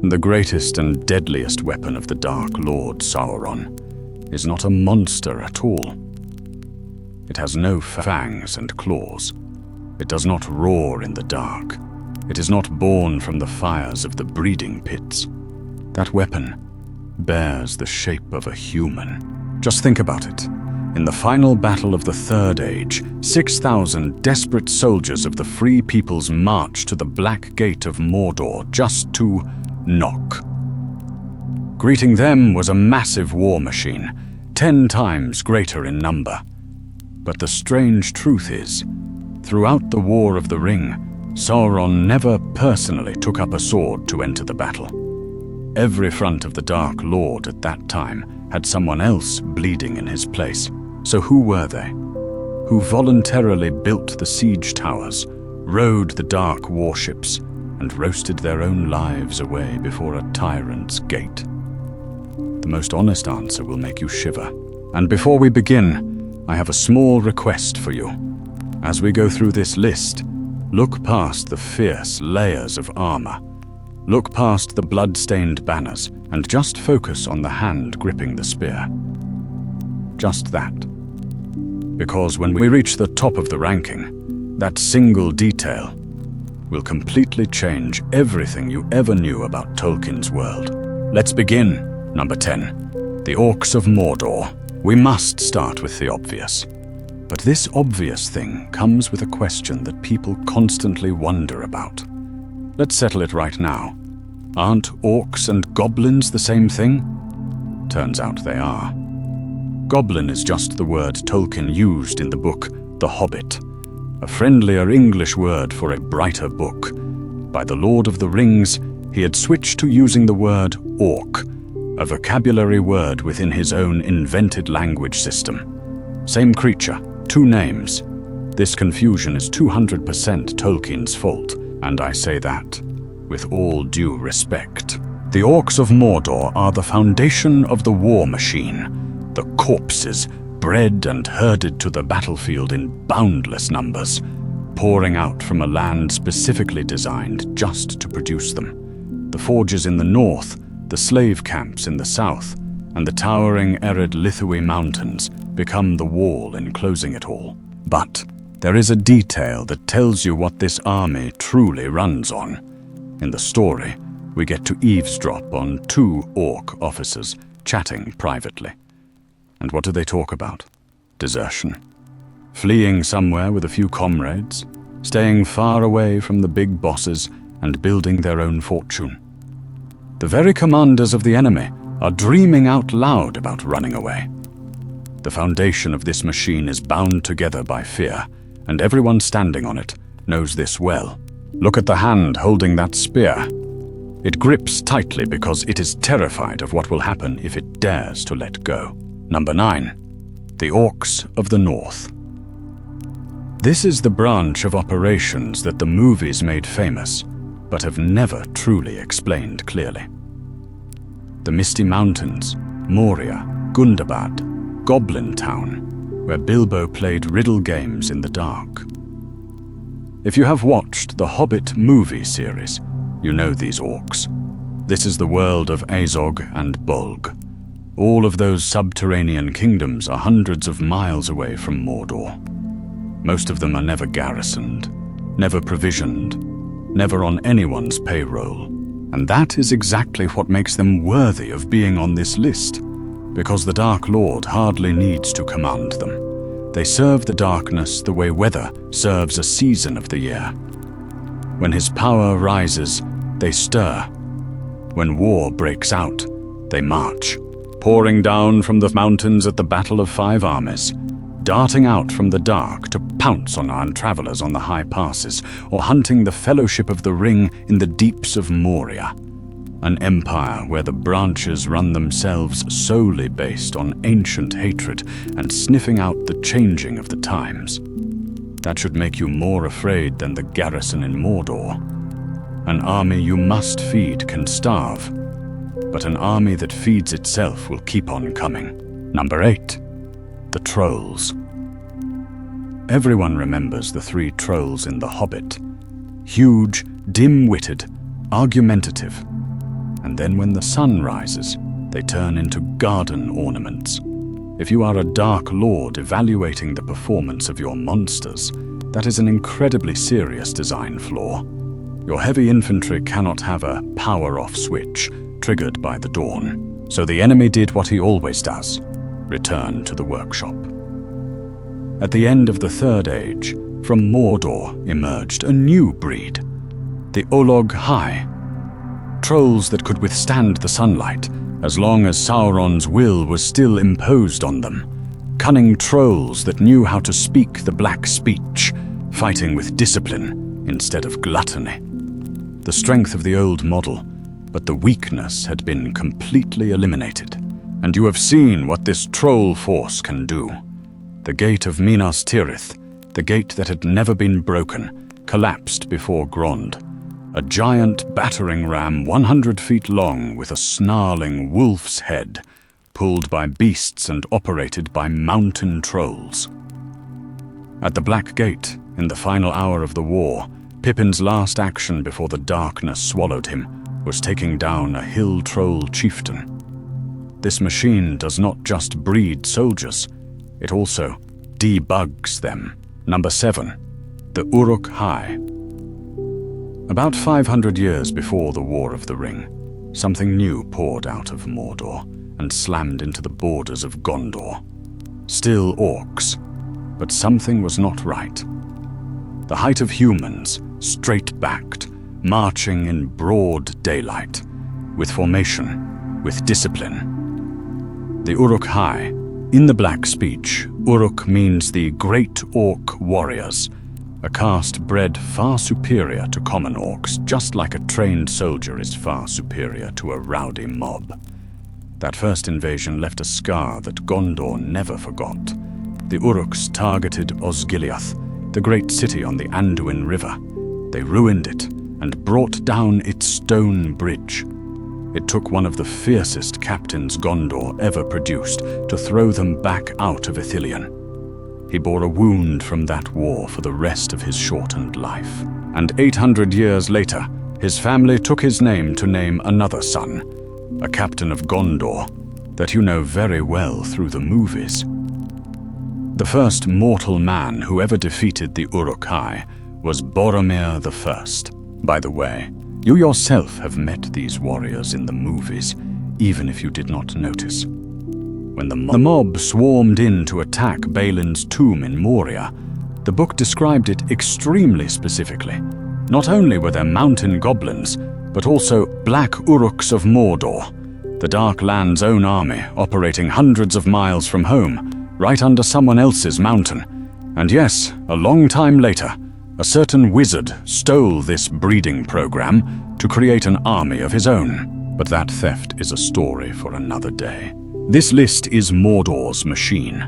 The greatest and deadliest weapon of the Dark Lord Sauron is not a monster at all. It has no fangs and claws. It does not roar in the dark. It is not born from the fires of the breeding pits. That weapon bears the shape of a human. Just think about it. In the final battle of the Third Age, 6,000 desperate soldiers of the Free Peoples marched to the Black Gate of Mordor just to knock. Greeting them was a massive war machine, 10 times greater in number. But the strange truth is, throughout the War of the Ring, Sauron never personally took up a sword to enter the battle. Every front of the Dark Lord at that time had someone else bleeding in his place. So who were they? Who voluntarily built the siege towers, rode the dark warships, and roasted their own lives away before a tyrant's gate? The most honest answer will make you shiver. And before we begin, I have a small request for you. As we go through this list, look past the fierce layers of armor. Look past the blood-stained banners and just focus on the hand gripping the spear. Just that. Because when we reach the top of the ranking, that single detail will completely change everything you ever knew about Tolkien's world. Let's begin. Number 10. The Orcs of Mordor. We must start with the obvious. But this obvious thing comes with a question that people constantly wonder about. Let's settle it right now. Aren't orcs and goblins the same thing? Turns out they are. Goblin is just the word Tolkien used in the book The Hobbit, a friendlier English word for a brighter book. By The Lord of the Rings, he had switched to using the word orc, a vocabulary word within his own invented language system. Same creature, two names. This confusion is 200% Tolkien's fault, and I say that with all due respect. The Orcs of Mordor are the foundation of the war machine, the corpses bred and herded to the battlefield in boundless numbers, pouring out from a land specifically designed just to produce them. The forges in the north, the slave camps in the south, and the towering arid Lithui mountains become the wall enclosing it all. But there is a detail that tells you what this army truly runs on. In the story, we get to eavesdrop on two orc officers chatting privately. And what do they talk about? Desertion. Fleeing somewhere with a few comrades, staying far away from the big bosses and building their own fortune. The very commanders of the enemy are dreaming out loud about running away. The foundation of this machine is bound together by fear, and everyone standing on it knows this well. Look at the hand holding that spear. It grips tightly because it is terrified of what will happen if it dares to let go. Number 9. The Orcs of the North. This is the branch of operations that the movies made famous, but have never truly explained clearly. The Misty Mountains, Moria, Gundabad, Goblin Town, where Bilbo played riddle games in the dark. If you have watched the Hobbit movie series, you know these orcs. This is the world of Azog and Bolg. All of those subterranean kingdoms are hundreds of miles away from Mordor. Most of them are never garrisoned, never provisioned, never on anyone's payroll. And that is exactly what makes them worthy of being on this list, because the Dark Lord hardly needs to command them. They serve the darkness the way weather serves a season of the year. When his power rises, they stir. When war breaks out, they march, pouring down from the mountains at the Battle of Five Armies, darting out from the dark to pounce on our travelers on the high passes, or hunting the Fellowship of the Ring in the deeps of Moria, an empire where the branches run themselves solely based on ancient hatred and sniffing out the changing of the times. That should make you more afraid than the garrison in Mordor. An army you must feed can starve, but an army that feeds itself will keep on coming. Number 8. The Trolls. Everyone remembers the 3 trolls in The Hobbit. Huge, dim-witted, argumentative. and then when the sun rises, they turn into garden ornaments. If you are a Dark Lord evaluating the performance of your monsters, that is an incredibly serious design flaw. Your heavy infantry cannot have a power-off switch triggered by the dawn, so the enemy did what he always does: return to the workshop. At the end of the Third Age, from Mordor emerged a new breed, the Olog Hai, trolls that could withstand the sunlight as long as Sauron's will was still imposed on them. Cunning trolls that knew how to speak the black speech, fighting with discipline instead of gluttony. The strength of the old model, but the weakness had been completely eliminated. And you have seen what this troll force can do. The gate of Minas Tirith, the gate that had never been broken, collapsed before Grond. A giant battering ram 100 feet long with a snarling wolf's head, pulled by beasts and operated by mountain trolls. At the Black Gate, in the final hour of the war, Pippin's last action before the darkness swallowed him was taking down a hill troll chieftain. This machine does not just breed soldiers, it also debugs them. Number 7. The Uruk-hai. About 500 years before the War of the Ring, something new poured out of Mordor and slammed into the borders of Gondor. Still orcs, but something was not right. The height of humans, straight-backed, marching in broad daylight, with formation, with discipline. The Uruk-hai. In the Black speech, Uruk means the Great Orc Warriors, a caste bred far superior to common orcs, just like a trained soldier is far superior to a rowdy mob. That first invasion left a scar that Gondor never forgot. The Uruks targeted Osgiliath, the great city on the Anduin River. They ruined it and brought down its stone bridge. It took one of the fiercest captains Gondor ever produced to throw them back out of Ithilien. He bore a wound from that war for the rest of his shortened life. And 800 years later, his family took his name to name another son, a captain of Gondor that you know very well through the movies. The first mortal man who ever defeated the Uruk-hai was Boromir I. By the way, you yourself have met these warriors in the movies, even if you did not notice. When the mob swarmed in to attack Balin's tomb in Moria, the book described it extremely specifically. Not only were there mountain goblins, but also Black Uruks of Mordor, the Dark Land's own army operating hundreds of miles from home, right under someone else's mountain. And yes, a long time later, a certain wizard stole this breeding program to create an army of his own. But that theft is a story for another day. This list is Mordor's machine,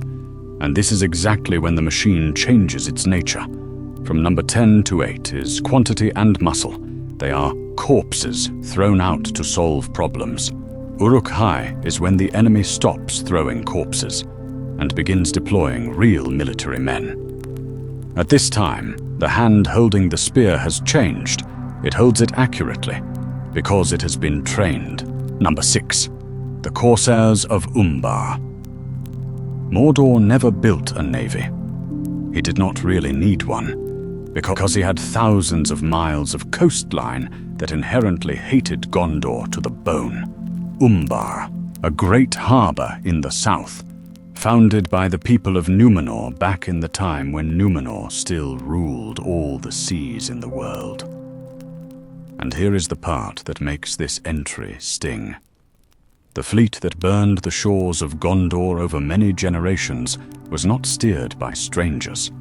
and this is exactly when the machine changes its nature. From number 10 to 8 is quantity and muscle. They are corpses thrown out to solve problems. Uruk-hai is when the enemy stops throwing corpses and begins deploying real military men. At this time, the hand holding the spear has changed. It holds it accurately, because it has been trained. Number 6. The Corsairs of Umbar. Mordor never built a navy. He did not really need one, because he had thousands of miles of coastline that inherently hated Gondor to the bone. Umbar, a great harbor in the south, founded by the people of Númenor back in the time when Númenor still ruled all the seas in the world. And here is the part that makes this entry sting. The fleet that burned the shores of Gondor over many generations was not steered by strangers.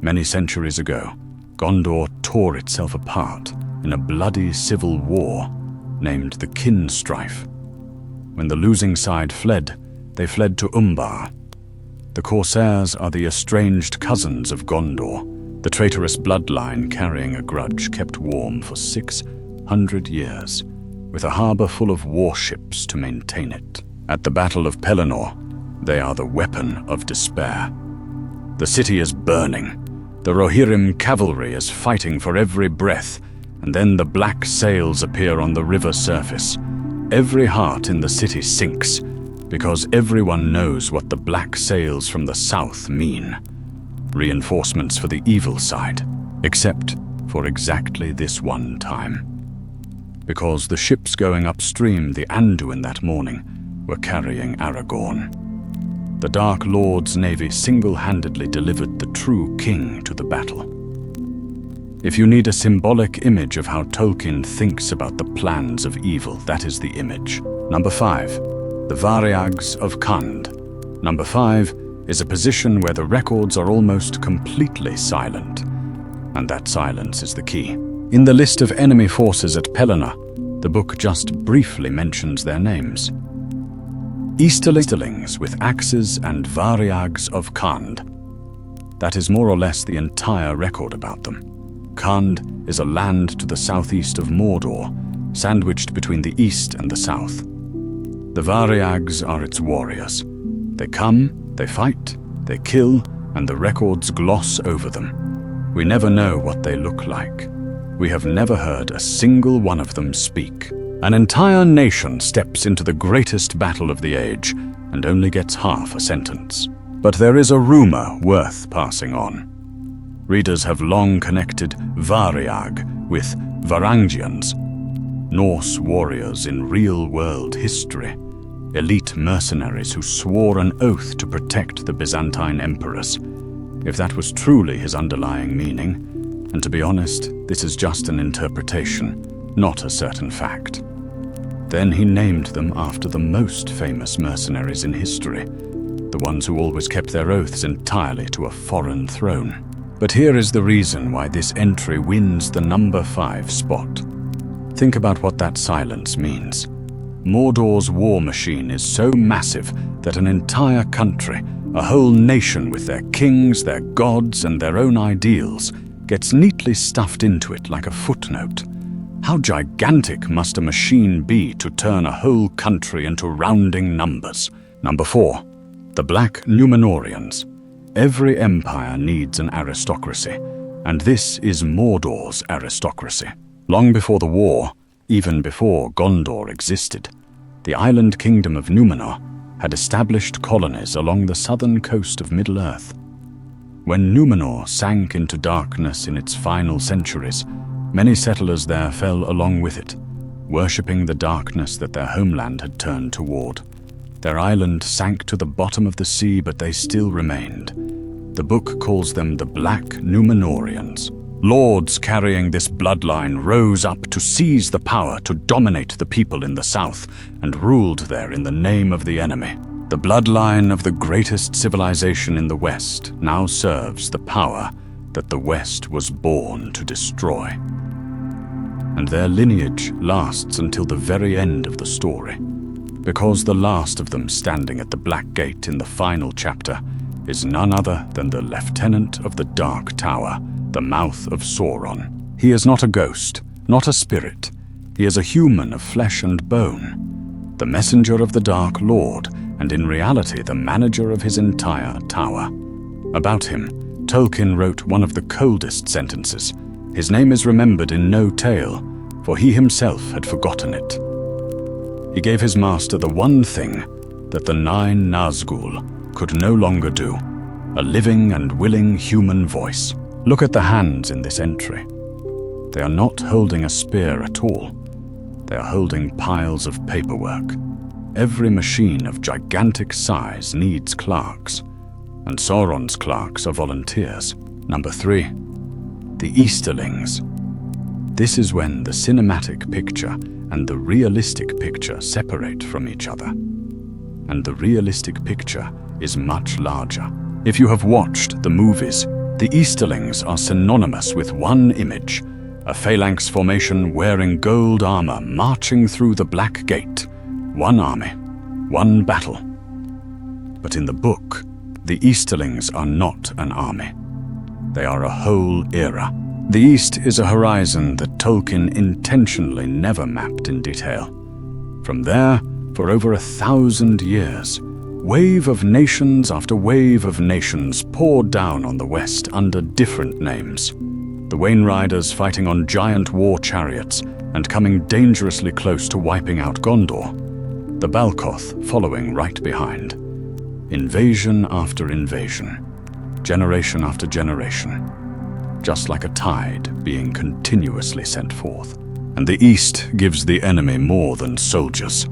Many centuries ago, Gondor tore itself apart in a bloody civil war named the Kin Strife. When the losing side fled, they fled to Umbar. The Corsairs are the estranged cousins of Gondor, the traitorous bloodline carrying a grudge kept warm for 600 years, with a harbor full of warships to maintain it. At the Battle of Pelennor, they are the weapon of despair. The city is burning. The Rohirrim cavalry is fighting for every breath, and then the black sails appear on the river surface. Every heart in the city sinks, because everyone knows what the black sails from the south mean. Reinforcements for the evil side, except for exactly this one time. Because the ships going upstream the Anduin that morning were carrying Aragorn. The Dark Lord's navy single-handedly delivered the true king to the battle. If you need a symbolic image of how Tolkien thinks about the plans of evil, that is the image. Number 5. The Variags of Khand. Number 5 is a position where the records are almost completely silent, and that silence is the key. In the list of enemy forces at Pelennor, the book just briefly mentions their names. Easterlings with axes and Variags of Khand. That is more or less the entire record about them. Khand is a land to the southeast of Mordor, sandwiched between the east and the south. The Variags are its warriors. They come, they fight, they kill, and the records gloss over them. We never know what they look like. We have never heard a single one of them speak. An entire nation steps into the greatest battle of the age and only gets half a sentence. But there is a rumor worth passing on. Readers have long connected Variag with Varangians, Norse warriors in real-world history, elite mercenaries who swore an oath to protect the Byzantine emperors. If that was truly his underlying meaning, and to be honest, this is just an interpretation, not a certain fact. Then he named them after the most famous mercenaries in history, the ones who always kept their oaths entirely to a foreign throne. But here is the reason why this entry wins the number 5 spot. Think about what that silence means. Mordor's war machine is so massive that an entire country, a whole nation with their kings, their gods, and their own ideals, gets neatly stuffed into it like a footnote. How gigantic must a machine be to turn a whole country into rounding numbers? Number 4. The Black Númenóreans. Every empire needs an aristocracy, and this is Mordor's aristocracy. Long before the war, even before Gondor existed, the island kingdom of Númenor had established colonies along the southern coast of Middle-earth. When Númenor sank into darkness in its final centuries, many settlers there fell along with it, worshipping the darkness that their homeland had turned toward. Their island sank to the bottom of the sea, but they still remained. The book calls them the Black Númenóreans. Lords carrying this bloodline rose up to seize the power to dominate the people in the south and ruled there in the name of the enemy. The bloodline of the greatest civilization in the west now serves the power that the west was born to destroy. And their lineage lasts until the very end of the story, because the last of them standing at the Black Gate in the final chapter is none other than the Lieutenant of the Dark Tower, the mouth of Sauron. He is not a ghost, not a spirit. He is a human of flesh and bone, the messenger of the Dark Lord, and in reality the manager of his entire tower. About him, Tolkien wrote one of the coldest sentences. His name is remembered in no tale, for he himself had forgotten it. He gave his master the one thing that the 9 Nazgûl could no longer do, a living and willing human voice. Look at the hands in this entry. They are not holding a spear at all. They are holding piles of paperwork. Every machine of gigantic size needs clerks, and Sauron's clerks are volunteers. Number 3. The Easterlings. This is when the cinematic picture and the realistic picture separate from each other. And the realistic picture is much larger. If you have watched the movies, the Easterlings are synonymous with one image, a phalanx formation wearing gold armor marching through the Black Gate. One army, one battle. But in the book, the Easterlings are not an army. They are a whole era. The East is a horizon that Tolkien intentionally never mapped in detail. From there, for over 1,000 years, wave of nations after wave of nations poured down on the West under different names. The Wain Riders fighting on giant war chariots, and coming dangerously close to wiping out Gondor, the Balkoth following right behind. Invasion after invasion, generation after generation, just like a tide being continuously sent forth. And the East gives the enemy more than soldiers.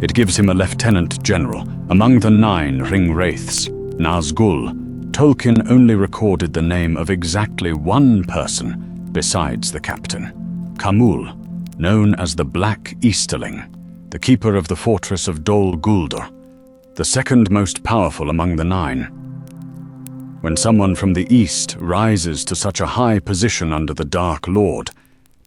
It gives him a lieutenant general. Among the 9 ring wraiths, Nazgul, Tolkien only recorded the name of exactly one person besides the captain, Khamûl, known as the Black Easterling, the keeper of the fortress of Dol Guldur, the second most powerful among the 9. When someone from the East rises to such a high position under the Dark Lord,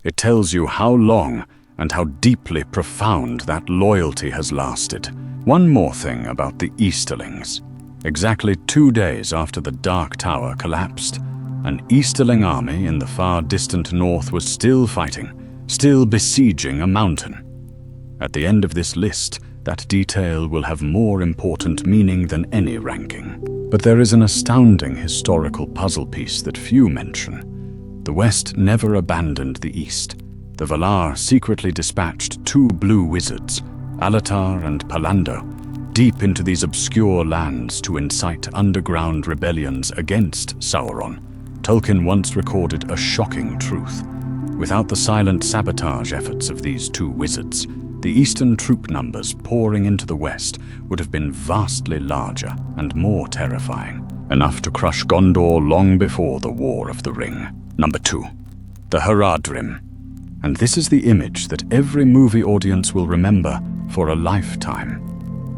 it tells you how long and how deeply profound that loyalty has lasted. One more thing about the Easterlings. Exactly 2 days after the Dark Tower collapsed, an Easterling army in the far distant north was still fighting, still besieging a mountain. At the end of this list, that detail will have more important meaning than any ranking. But there is an astounding historical puzzle piece that few mention. The West never abandoned the East. The Valar secretly dispatched 2 blue wizards, Alatar and Palando, deep into these obscure lands to incite underground rebellions against Sauron. Tolkien once recorded a shocking truth. Without the silent sabotage efforts of these 2 wizards, the Eastern troop numbers pouring into the West would have been vastly larger and more terrifying, enough to crush Gondor long before the War of the Ring. Number 2. The Haradrim. And this is the image that every movie audience will remember for a lifetime.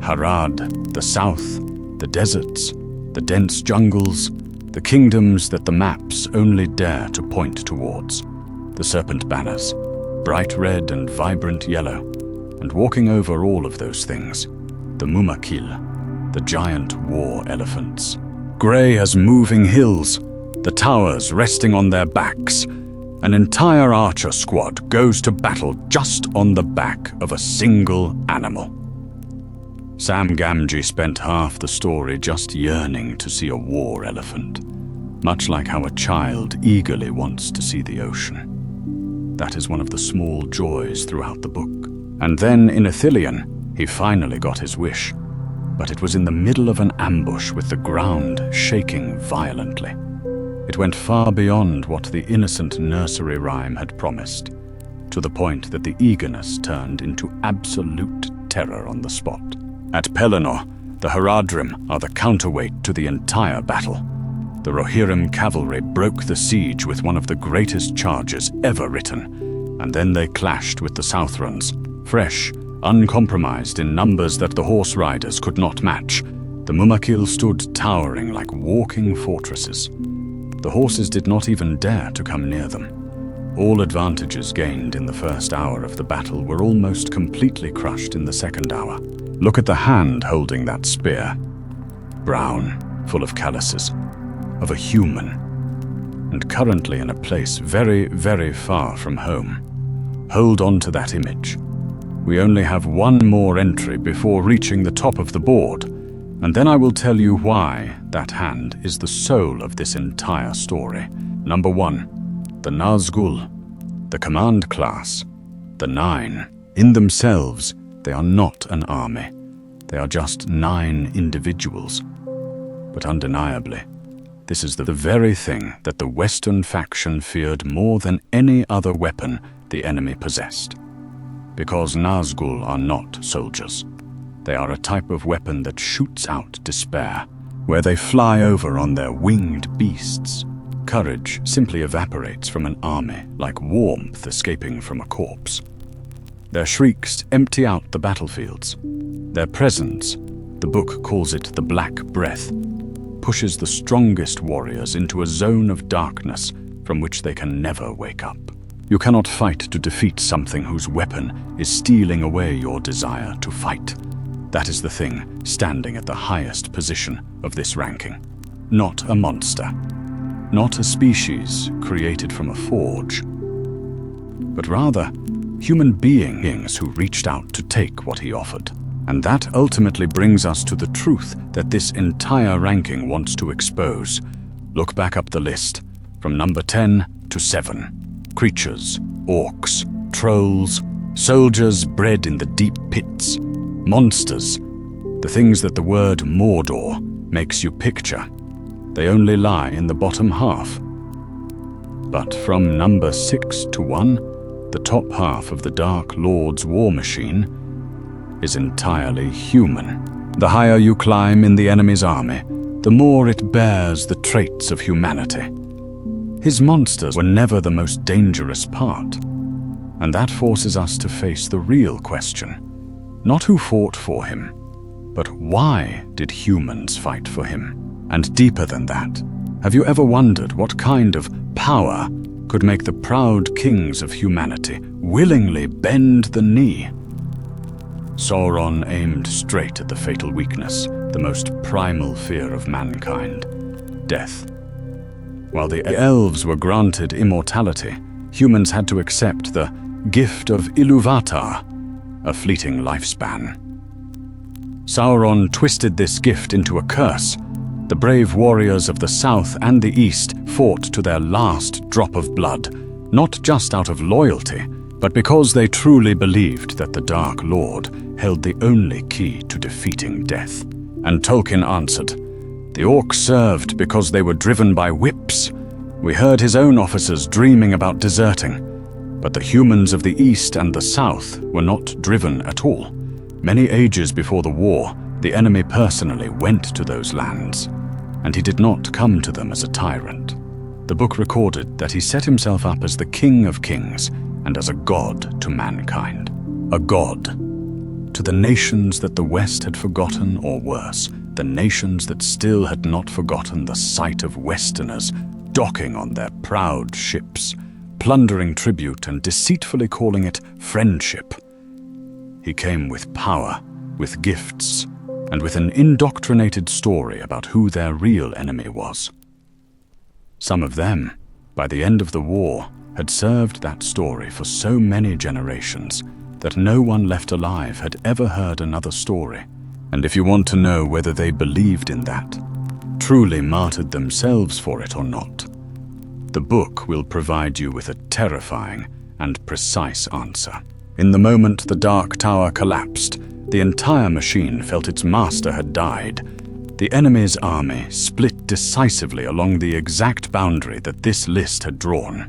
Harad, the south, the deserts, the dense jungles, the kingdoms that the maps only dare to point towards. The serpent banners, bright red and vibrant yellow, and walking over all of those things, the Mûmakil, the giant war elephants. Grey as moving hills, the towers resting on their backs. An entire archer squad goes to battle just on the back of a single animal. Sam Gamgee spent half the story just yearning to see a war elephant, much like how a child eagerly wants to see the ocean. That is one of the small joys throughout the book. And then in Ithilien, he finally got his wish, but it was in the middle of an ambush with the ground shaking violently. It went far beyond what the innocent nursery rhyme had promised, to the point that the eagerness turned into absolute terror on the spot. At Pelennor, the Haradrim are the counterweight to the entire battle. The Rohirrim cavalry broke the siege with one of the greatest charges ever written, and then they clashed with the Southrons, fresh, uncompromised in numbers that the horse riders could not match. The Mûmakil stood towering like walking fortresses. The horses did not even dare to come near them. All advantages gained in the first hour of the battle were almost completely crushed in the second hour. Look at the hand holding that spear. Brown, full of calluses, of a human, and currently in a place very, very far from home. Hold on to that image. We only have one more entry before reaching the top of the board, and then I will tell you why that hand is the soul of this entire story. Number 1, the Nazgul, the command class, the 9. In themselves, they are not an army. They are just 9 individuals. But undeniably, this is the very thing that the Western faction feared more than any other weapon the enemy possessed. Because Nazgul are not soldiers. They are a type of weapon that shoots out despair, where they fly over on their winged beasts. Courage simply evaporates from an army like warmth escaping from a corpse. Their shrieks empty out the battlefields. Their presence, the book calls it the Black Breath, pushes the strongest warriors into a zone of darkness from which they can never wake up. You cannot fight to defeat something whose weapon is stealing away your desire to fight. That is the thing standing at the highest position of this ranking. Not a monster, not a species created from a forge, but rather human beings who reached out to take what he offered. And that ultimately brings us to the truth that this entire ranking wants to expose. Look back up the list, from number 10 to 7. Creatures, orcs, trolls, soldiers bred in the deep pits, monsters, the things that the word Mordor makes you picture. They only lie in the bottom half. But from number 6 to 1, the top half of the Dark Lord's war machine is entirely human. The higher you climb in the enemy's army, the more it bears the traits of humanity. His monsters were never the most dangerous part, and that forces us to face the real question. Not who fought for him, but why did humans fight for him? And deeper than that, have you ever wondered what kind of power could make the proud kings of humanity willingly bend the knee? Sauron aimed straight at the fatal weakness, the most primal fear of mankind, death. While the elves were granted immortality, humans had to accept the gift of Ilúvatar, a fleeting lifespan. Sauron twisted this gift into a curse. The brave warriors of the south and the east fought to their last drop of blood, not just out of loyalty, but because they truly believed that the Dark Lord held the only key to defeating death. And Tolkien answered, "The Orcs served because they were driven by whips. We heard his own officers dreaming about deserting. But the humans of the east and the south were not driven at all. Many ages before the war, the enemy personally went to those lands, and he did not come to them as a tyrant. The book recorded that he set himself up as the King of Kings and as a god to mankind. A god to the nations that the West had forgotten, or worse, the nations that still had not forgotten the sight of Westerners docking on their proud ships, plundering tribute and deceitfully calling it friendship. He came with power, with gifts, and with an indoctrinated story about who their real enemy was. Some of them, by the end of the war, had served that story for so many generations that no one left alive had ever heard another story. And if you want to know whether they believed in that, truly martyred themselves for it or not, the book will provide you with a terrifying and precise answer. In the moment the Dark Tower collapsed, the entire machine felt its master had died. The enemy's army split decisively along the exact boundary that this list had drawn.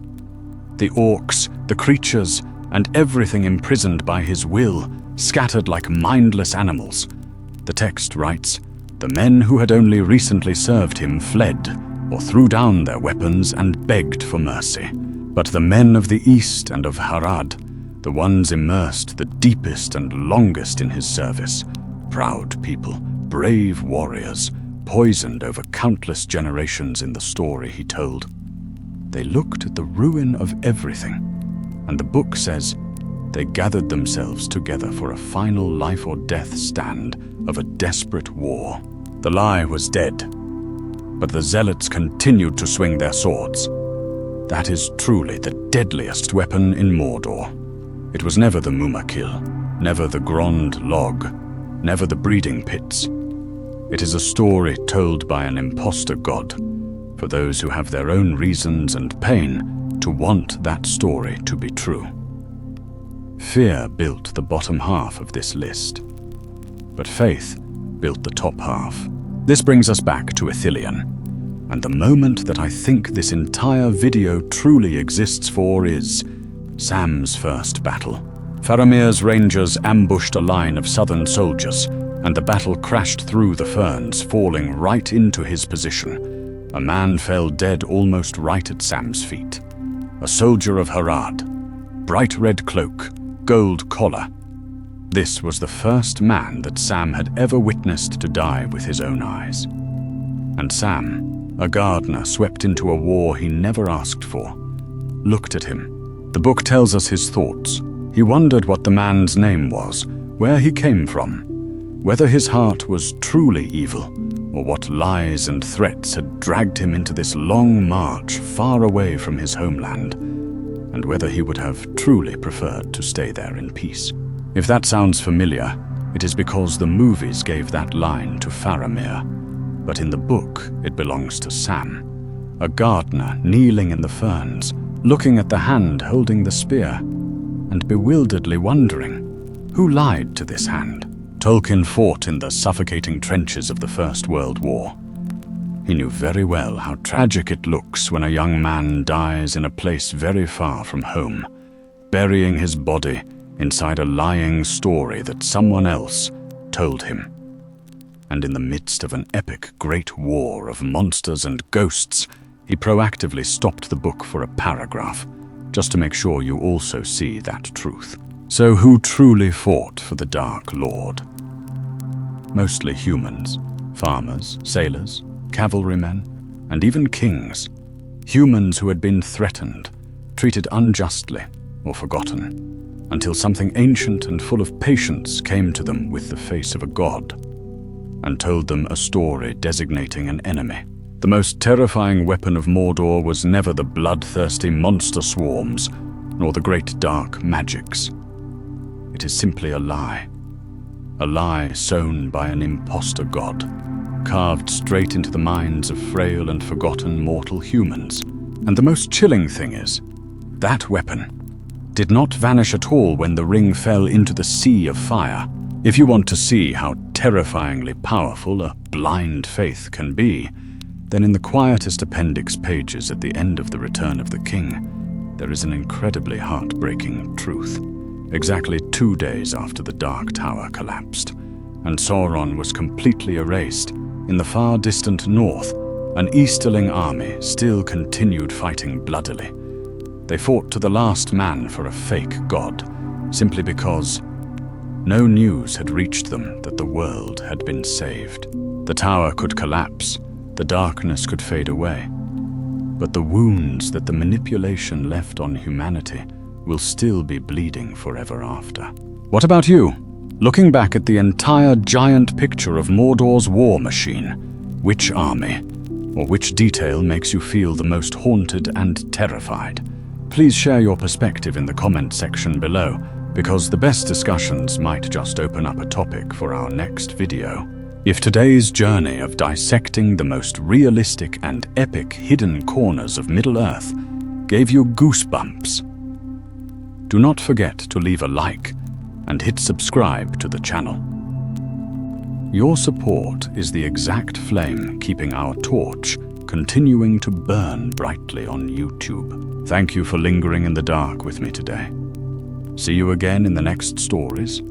The orcs, the creatures, and everything imprisoned by his will scattered like mindless animals. The text writes, "The men who had only recently served him fled, or threw down their weapons and begged for mercy. But the men of the east and of Harad, the ones immersed the deepest and longest in his service, proud people, brave warriors, poisoned over countless generations in the story he told. They looked at the ruin of everything, and the book says they gathered themselves together for a final life or death stand of a desperate war. The lie was dead, but the zealots continued to swing their swords. That is truly the deadliest weapon in Mordor. It was never the Mûmakil, never the Grond Log, never the breeding pits. It is a story told by an imposter god, for those who have their own reasons and pain to want that story to be true. Fear built the bottom half of this list, but faith built the top half. This brings us back to Ithilien, and the moment that I think this entire video truly exists for is Sam's first battle. Faramir's rangers ambushed a line of southern soldiers, and the battle crashed through the ferns, falling right into his position. A man fell dead almost right at Sam's feet. A soldier of Harad, bright red cloak, gold collar. This was the first man that Sam had ever witnessed to die with his own eyes. And Sam, a gardener swept into a war he never asked for, looked at him. The book tells us his thoughts. He wondered what the man's name was, where he came from, whether his heart was truly evil, or what lies and threats had dragged him into this long march far away from his homeland, and whether he would have truly preferred to stay there in peace. If that sounds familiar, it is because the movies gave that line to Faramir, but in the book it belongs to Sam, a gardener kneeling in the ferns, looking at the hand holding the spear. and bewilderedly wondering, who lied to this hand? Tolkien fought in the suffocating trenches of the First World War. He knew very well how tragic it looks when a young man dies in a place very far from home, burying his body inside a lying story that someone else told him. And in the midst of an epic great war of monsters and ghosts, he proactively stopped the book for a paragraph, just to make sure you also see that truth. So who truly fought for the Dark Lord? Mostly humans, farmers, sailors, cavalrymen, and even kings. Humans who had been threatened, treated unjustly, or forgotten, until something ancient and full of patience came to them with the face of a god, and told them a story designating an enemy. The most terrifying weapon of Mordor was never the bloodthirsty monster swarms, nor the great dark magics. It is simply a lie sown by an impostor god, carved straight into the minds of frail and forgotten mortal humans. And the most chilling thing is, that weapon did not vanish at all when the ring fell into the sea of fire. If you want to see how terrifyingly powerful a blind faith can be, then in the quietest appendix pages at the end of The Return of the King, there is an incredibly heartbreaking truth. Exactly 2 days after the Dark Tower collapsed, and Sauron was completely erased, in the far distant north, an Easterling army still continued fighting bloodily. They fought to the last man for a fake god, simply because no news had reached them that the world had been saved. The tower could collapse, the darkness could fade away, but the wounds that the manipulation left on humanity will still be bleeding forever after. What about you? Looking back at the entire giant picture of Mordor's war machine, which army or which detail makes you feel the most haunted and terrified? Please share your perspective in the comment section below, because the best discussions might just open up a topic for our next video. If today's journey of dissecting the most realistic and epic hidden corners of Middle-earth gave you goosebumps, do not forget to leave a like and hit subscribe to the channel. Your support is the exact flame keeping our torch continuing to burn brightly on YouTube. Thank you for lingering in the dark with me today. See you again in the next stories.